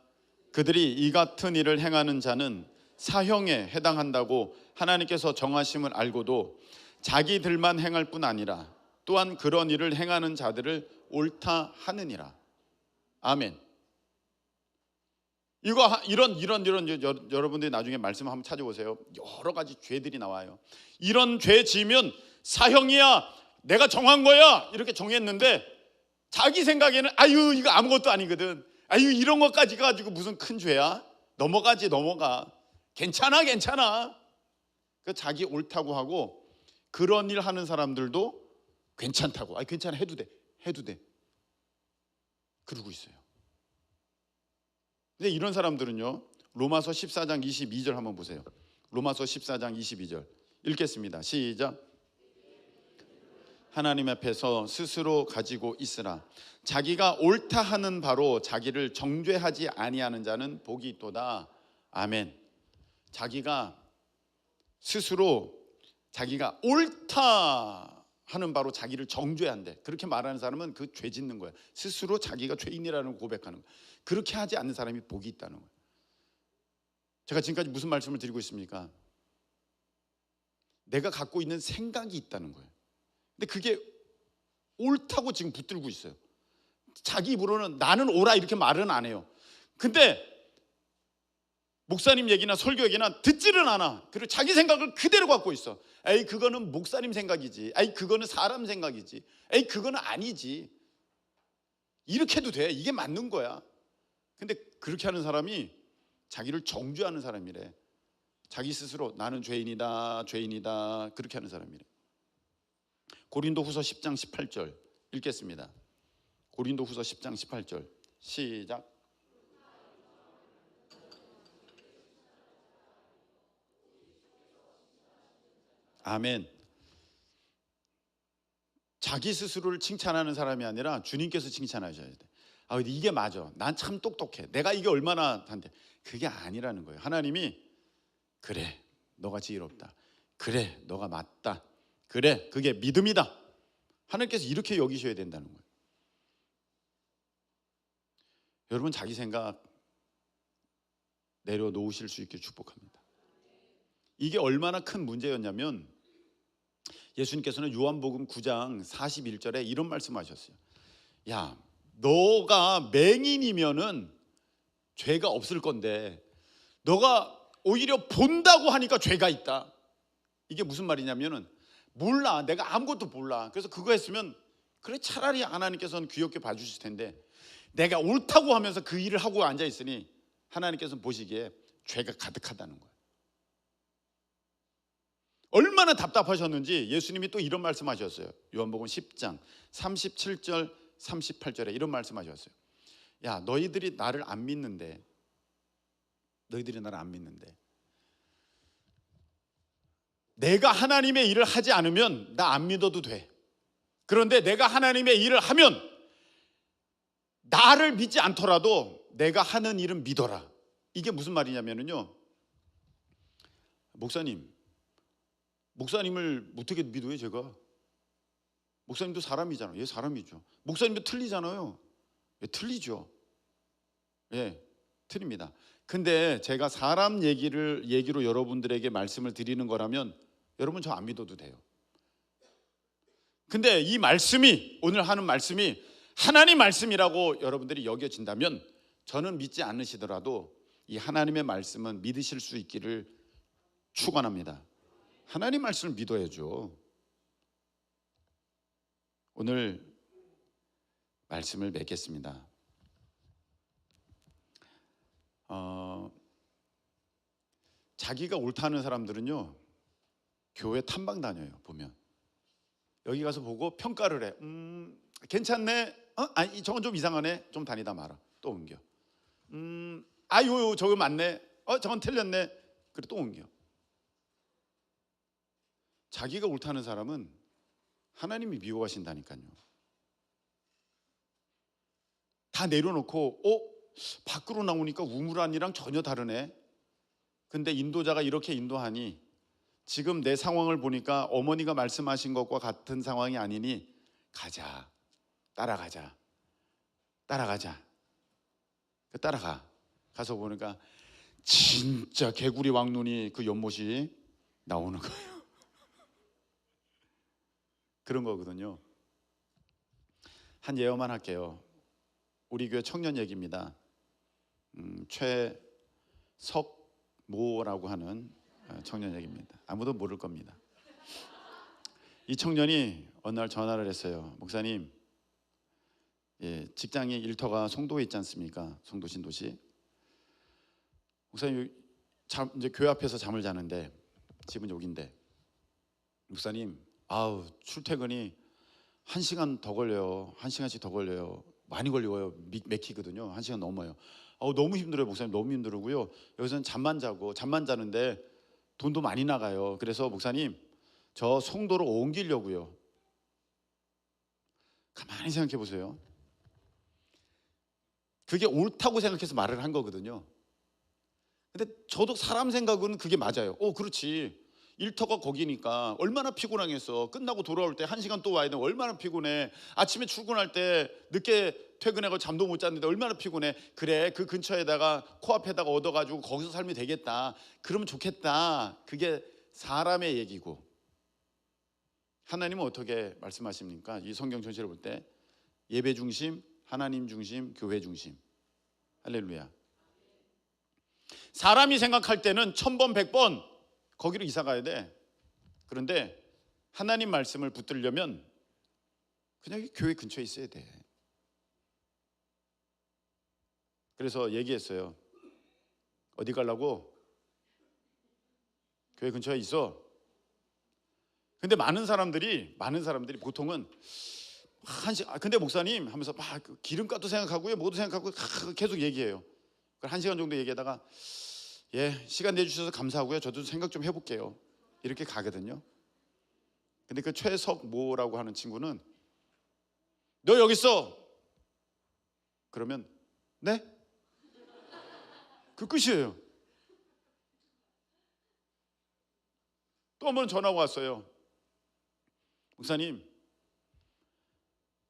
그들이 이 같은 일을 행하는 자는 사형에 해당한다고 하나님께서 정하심을 알고도 자기들만 행할 뿐 아니라 또한 그런 일을 행하는 자들을 옳다 하느니라. 아멘. 이런 여러분들이 나중에 말씀 한번 찾아보세요. 여러 가지 죄들이 나와요. 이런 죄 지으면 사형이야, 내가 정한 거야, 이렇게 정했는데 자기 생각에는 아유 이거 아무것도 아니거든. 아유 이런 것까지 가지고 무슨 큰 죄야? 넘어가지 넘어가. 괜찮아. 그 자기 옳다고 하고 그런 일 하는 사람들도 괜찮다고. 아 괜찮아 해도 돼. 그러고 있어요. 근데 이런 사람들은요. 로마서 14장 22절 한번 보세요. 로마서 14장 22절 읽겠습니다. 시작. 하나님 앞에서 스스로 가지고 있으라. 자기가 옳다 하는 바로 자기를 정죄하지 아니하는 자는 복이 있도다. 아멘. 자기가 스스로 자기가 옳다 하는 바로 자기를 정죄한대. 그렇게 말하는 사람은 그 죄 짓는 거야. 스스로 자기가 죄인이라는 걸 고백하는 거야. 그렇게 하지 않는 사람이 복이 있다는 거예요. 제가 지금까지 무슨 말씀을 드리고 있습니까? 내가 갖고 있는 생각이 있다는 거예요. 근데 그게 옳다고 지금 붙들고 있어요. 자기 입으로는 나는 옳아 이렇게 말은 안 해요. 근데 목사님 얘기나 설교 얘기나 듣지는 않아. 그리고 자기 생각을 그대로 갖고 있어. 에이 그거는 목사님 생각이지. 에이 그거는 사람 생각이지. 에이 그거는 아니지. 이렇게 해도 돼. 이게 맞는 거야. 근데 그렇게 하는 사람이 자기를 정죄하는 사람이래. 자기 스스로 나는 죄인이다 그렇게 하는 사람이래. 고린도후서 10장 18절 읽겠습니다. 고린도후서 10장 18절 시작. 아멘. 자기 스스로를 칭찬하는 사람이 아니라 주님께서 칭찬하셔야 돼. 아 근데 이게 맞아. 난 참 똑똑해. 내가 이게 얼마나 한데. 그게 아니라는 거예요. 하나님이 그래 너가 지혜롭다. 그래 너가 맞다. 그래 그게 믿음이다. 하나님께서 이렇게 여기셔야 된다는 거예요. 여러분 자기 생각 내려놓으실 수 있게 축복합니다. 이게 얼마나 큰 문제였냐면 예수님께서는 요한복음 9장 41절에 이런 말씀하셨어요. 야 너가 맹인이면은 죄가 없을 건데 너가 오히려 본다고 하니까 죄가 있다. 이게 무슨 말이냐면은 몰라. 내가 아무것도 몰라. 그래서 그거 했으면 그래 차라리 하나님께서는 귀엽게 봐주실 텐데 내가 옳다고 하면서 그 일을 하고 앉아 있으니 하나님께서는 보시기에 죄가 가득하다는 거예요. 얼마나 답답하셨는지 예수님이 또 이런 말씀하셨어요. 요한복음 10장 37절 38절에 이런 말씀하셨어요. 야 너희들이 나를 안 믿는데 내가 하나님의 일을 하지 않으면 나 안 믿어도 돼. 그런데 내가 하나님의 일을 하면 나를 믿지 않더라도 내가 하는 일은 믿어라. 이게 무슨 말이냐면요. 목사님을 어떻게 믿어요 제가? 목사님도 사람이잖아요. 예, 사람이죠. 목사님도 틀리잖아요. 예, 틀리죠. 예, 틀립니다. 근데 제가 사람 얘기로 여러분들에게 말씀을 드리는 거라면 여러분 저 안 믿어도 돼요. 근데 이 말씀이 오늘 하는 말씀이 하나님 말씀이라고 여러분들이 여겨진다면 저는 믿지 않으시더라도 이 하나님의 말씀은 믿으실 수 있기를 축원합니다. 하나님 말씀을 믿어야죠. 오늘 말씀을 맺겠습니다. 자기가 옳다는 사람들은요 교회 탐방 다녀요. 보면 여기 가서 보고 평가를 해. 괜찮네. 아니 저건 좀 이상하네. 좀 다니다 말아. 또 옮겨. 아유 저거 맞네. 저건 틀렸네. 그래 또 옮겨. 자기가 옳다는 사람은 하나님이 미워하신다니까요. 다 내려놓고 밖으로 나오니까 우물안이랑 전혀 다르네. 근데 인도자가 이렇게 인도하니 지금 내 상황을 보니까 어머니가 말씀하신 것과 같은 상황이 아니니 가자. 따라가자. 따라가. 가서 보니까 진짜 개구리 왕눈이 그 연못이 나오는 거예요. 그런 거거든요. 한 예언만 할게요. 우리 교회 청년 얘기입니다. 최석모라고 하는 청년 얘기입니다. 아무도 모를 겁니다. 이 청년이 어느 날 전화를 했어요. 목사님, 직장의 일터가 송도에 있지 않습니까? 송도 신도시. 목사님, 이제 교회 앞에서 잠을 자는데 집은 여기인데, 목사님, 출퇴근이 1시간 더 걸려요. 1시간씩 더 걸려요. 많이 걸려요. 맥히거든요. 1시간 넘어요. 너무 힘들어요, 목사님. 너무 힘들고요. 여기서는 잠만 자는데 돈도 많이 나가요. 그래서 목사님, 저 송도로 옮기려고요. 가만히 생각해 보세요. 그게 옳다고 생각해서 말을 한 거거든요. 근데 저도 사람 생각은 그게 맞아요. 그렇지. 일터가 거기니까 얼마나 피곤하겠어. 끝나고 돌아올 때 1시간 또 와야 돼. 얼마나 피곤해. 아침에 출근할 때 늦게 퇴근하고 잠도 못 잤는데 얼마나 피곤해. 그래, 그 근처에다가 코앞에다가 얻어가지고 거기서 살면 되겠다. 그러면 좋겠다. 그게 사람의 얘기고, 하나님은 어떻게 말씀하십니까? 이 성경 전체를 볼 때 예배 중심, 하나님 중심, 교회 중심. 할렐루야. 사람이 생각할 때는 1000번 100번 거기로 이사 가야 돼. 그런데 하나님 말씀을 붙들려면 그냥 교회 근처에 있어야 돼. 그래서 얘기했어요. 어디 가려고? 교회 근처에 있어. 근데 많은 사람들이 보통은 근데 목사님 하면서 막 기름값도 생각하고요, 뭐도 생각하고 계속 얘기해요. 1시간 정도 얘기하다가 시간 내주셔서 감사하고요, 저도 생각 좀 해볼게요, 이렇게 가거든요. 근데 그 최석모라고 하는 친구는 너 여기 있어. 그러면 네? 그 끝이에요. 또 한 번 전화가 왔어요. 목사님,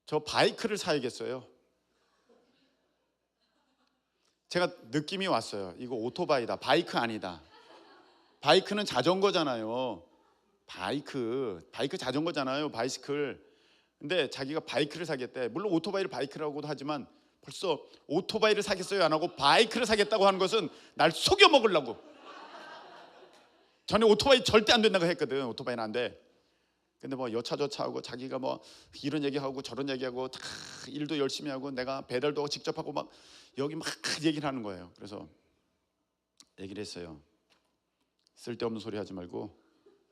저 바이크를 사야겠어요. 제가 느낌이 왔어요. 이거 오토바이다. 바이크 아니다. 바이크는 자전거잖아요. 바이크 자전거잖아요. 바이시클. 근데 자기가 바이크를 사겠대. 물론 오토바이를 바이크라고도 하지만 벌써 오토바이를 사겠어요 안 하고 바이크를 사겠다고 하는 것은 날 속여 먹으려고. 전에 오토바이 절대 안 된다고 했거든. 오토바이는 안 돼. 근데 뭐 여차저차하고 자기가 뭐 이런 얘기하고 저런 얘기하고 다 일도 열심히 하고 내가 배달도 직접 하고 막 여기 막 얘기를 하는 거예요. 그래서 얘기를 했어요. 쓸데없는 소리 하지 말고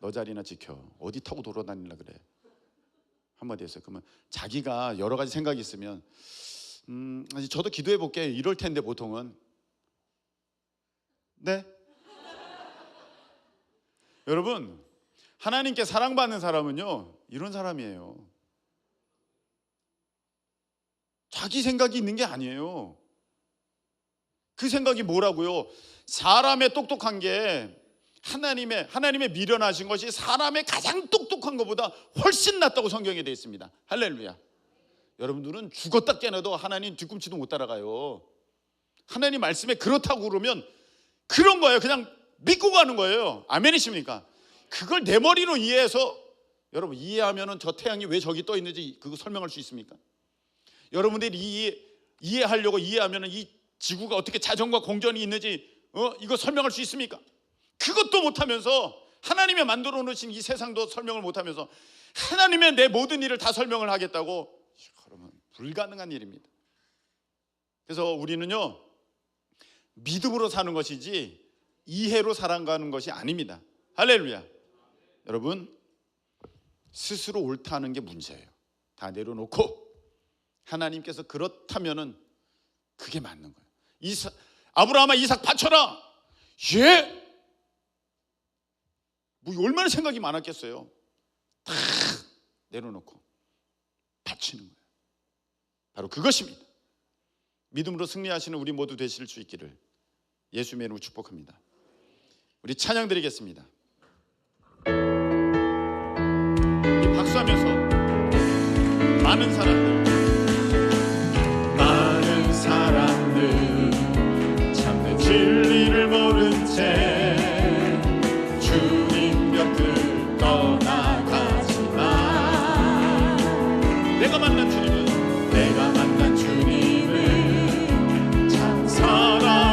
너 자리나 지켜. 어디 타고 돌아다니려 그래. 한마디 했어요. 그러면 자기가 여러 가지 생각이 있으면 저도 기도해 볼게 이럴 텐데 보통은 네? 여러분, 하나님께 사랑받는 사람은요 이런 사람이에요. 자기 생각이 있는 게 아니에요. 그 생각이 뭐라고요? 사람의 똑똑한 게 하나님의 미련하신 것이 사람의 가장 똑똑한 것보다 훨씬 낫다고 성경에 되어 있습니다. 할렐루야. 여러분들은 죽었다 깨어나도 하나님 뒤꿈치도 못 따라가요. 하나님 말씀에 그렇다고 그러면 그런 거예요. 그냥 믿고 가는 거예요. 아멘이십니까? 그걸 내 머리로 이해해서 여러분 이해하면은 저 태양이 왜 저기 떠 있는지 그거 설명할 수 있습니까? 여러분들이 이해하려고 이해하면은 이 지구가 어떻게 자전과 공전이 있는지 이거 설명할 수 있습니까? 그것도 못하면서 하나님의 만들어 놓으신 이 세상도 설명을 못하면서 하나님의 내 모든 일을 다 설명을 하겠다고, 그러면 불가능한 일입니다. 그래서 우리는요 믿음으로 사는 것이지 이해로 살아가는 것이 아닙니다. 할렐루야. 여러분, 스스로 옳다는 게 문제예요. 다 내려놓고 하나님께서 그렇다면은 그게 맞는 거예요. 아브라함아 이삭 바쳐라. 예? 뭐 얼마나 생각이 많았겠어요. 다 내려놓고 바치는 거예요. 바로 그것입니다. 믿음으로 승리하시는 우리 모두 되실 수 있기를 예수님의 이름으로 축복합니다. 우리 찬양 드리겠습니다. 우리 박수하면서 많은 사람들 참된 진리를 모른 채 주님 곁을 떠나가지만 내가 만난 주님은 참 사랑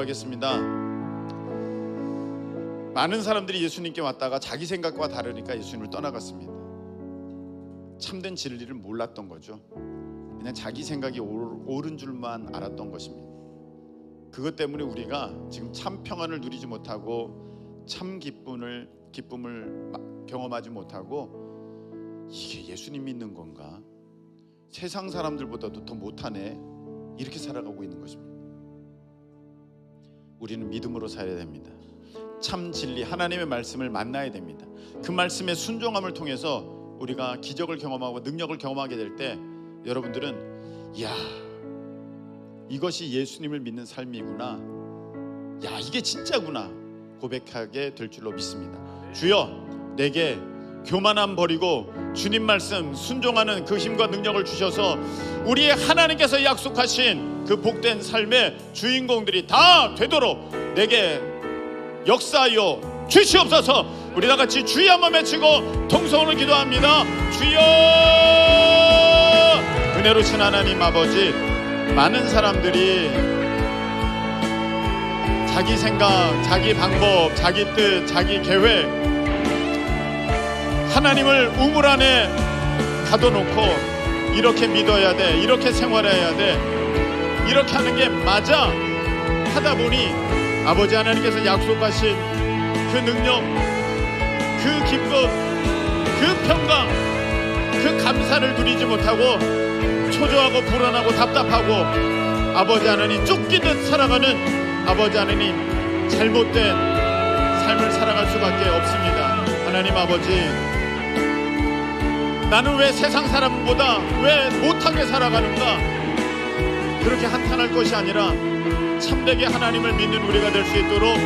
기도하겠습니다. 많은 사람들이 예수님께 왔다가 자기 생각과 다르니까 예수님을 떠나갔습니다. 참된 진리를 몰랐던 거죠. 그냥 자기 생각이 옳은 줄만 알았던 것입니다. 그것 때문에 우리가 지금 참 평안을 누리지 못하고 참 기쁨을 경험하지 못하고, 이게 예수님 믿는 건가? 세상 사람들보다도 더 못하네, 이렇게 살아가고 있는 것입니다. 우리는 믿음으로 살아야 됩니다. 참 진리 하나님의 말씀을 만나야 됩니다. 그 말씀의 순종함을 통해서 우리가 기적을 경험하고 능력을 경험하게 될 때 여러분들은 이야, 이것이 예수님을 믿는 삶이구나, 야, 이게 진짜구나 고백하게 될 줄로 믿습니다. 주여, 내게 교만함 버리고 주님 말씀 순종하는 그 힘과 능력을 주셔서 우리의 하나님께서 약속하신 그 복된 삶의 주인공들이 다 되도록 내게 역사하여 주시옵소서. 우리 다 같이 주여 한번 외치고 통성으로 기도합니다. 주여! 은혜로우신 하나님 아버지, 많은 사람들이 자기 생각, 자기 방법, 자기 뜻, 자기 계획, 하나님을 우물 안에 가둬놓고 이렇게 믿어야 돼, 이렇게 생활해야 돼, 이렇게 하는 게 맞아 하다 보니 아버지 하나님께서 약속하신 그 능력, 그 기쁨, 그 평강, 그 감사를 누리지 못하고 초조하고 불안하고 답답하고 아버지 하나님 쫓기듯 살아가는 아버지 하나님 잘못된 삶을 살아갈 수밖에 없습니다. 하나님 아버지, 나는 왜 세상 사람보다 왜 못하게 살아가는가, 그렇게 한탄할 것이 아니라 참되게 하나님을 믿는 우리가 될 수 있도록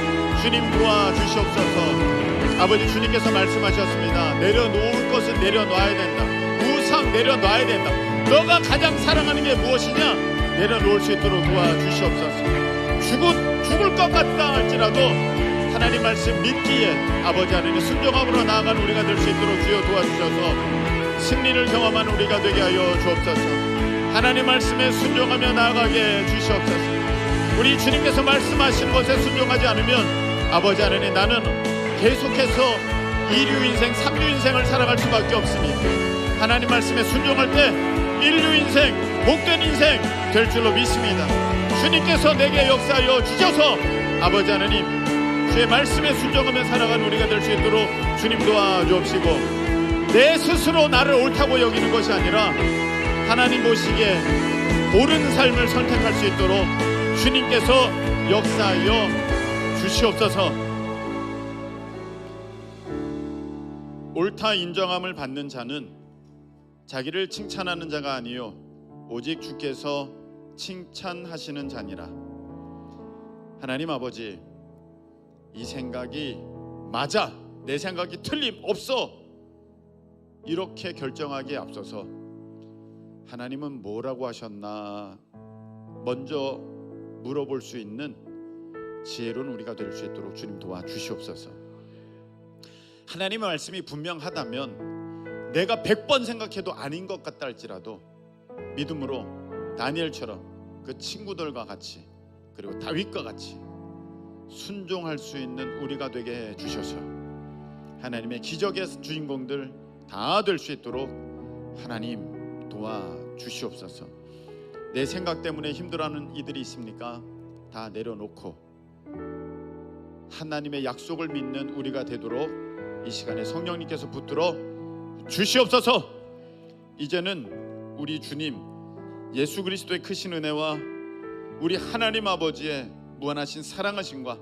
주님 도와주시옵소서. 아버지, 주님께서 말씀하셨습니다. 내려놓을 것은 내려놔야 된다. 우상 내려놔야 된다. 너가 가장 사랑하는 게 무엇이냐, 내려놓을 수 있도록 도와주시옵소서. 죽을 것 같다 할지라도 하나님 말씀 믿기에 아버지 하나님 순종함으로 나아가는 우리가 될 수 있도록 주여 도와주셔서 승리를 경험하는 우리가 되게 하여 주옵소서. 하나님 말씀에 순종하며 나아가게 주시옵소서. 우리 주님께서 말씀하신 것에 순종하지 않으면 아버지 하나님, 나는 계속해서 2류 인생, 3류 인생을 살아갈 수밖에 없으니 하나님 말씀에 순종할 때 1류 인생, 복된 인생 될 줄로 믿습니다. 주님께서 내게 역사하여 주셔서 아버지 하나님, 주의 말씀에 순종하며 살아가는 우리가 될 수 있도록 주님 도와주옵시고, 내 스스로 나를 옳다고 여기는 것이 아니라 하나님 보시기에 옳은 삶을 선택할 수 있도록 주님께서 역사하여 주시옵소서. 옳다 인정함을 받는 자는 자기를 칭찬하는 자가 아니요 오직 주께서 칭찬하시는 자니라. 하나님 아버지, 이 생각이 맞아, 내 생각이 틀림없어, 이렇게 결정하기에 앞서서 하나님은 뭐라고 하셨나 먼저 물어볼 수 있는 지혜로운 우리가 될 수 있도록 주님 도와주시옵소서. 하나님의 말씀이 분명하다면 내가 100번 생각해도 아닌 것 같다 할지라도 믿음으로 다니엘처럼 그 친구들과 같이, 그리고 다윗과 같이 순종할 수 있는 우리가 되게 해주셔서 하나님의 기적의 주인공들 다 될 수 있도록 하나님 도와주시옵소서. 내 생각 때문에 힘들어하는 이들이 있습니까? 다 내려놓고 하나님의 약속을 믿는 우리가 되도록 이 시간에 성령님께서 붙들어 주시옵소서. 이제는 우리 주님 예수 그리스도의 크신 은혜와 우리 하나님 아버지의 무한하신 사랑하심과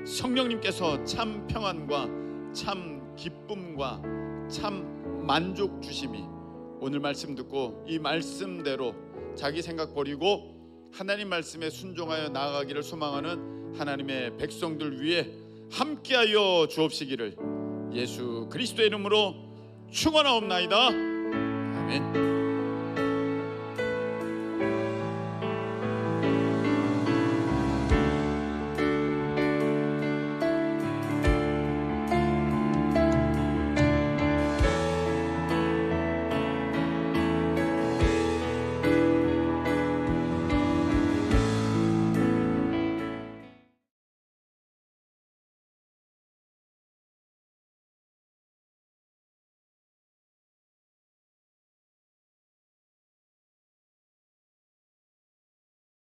성령님께서 참 평안과 참 기쁨과 참 만족 주심이 오늘 말씀 듣고 이 말씀대로 자기 생각 버리고 하나님 말씀에 순종하여 나아가기를 소망하는 하나님의 백성들 위해 함께하여 주옵시기를 예수 그리스도의 이름으로 축원하옵나이다. 아멘.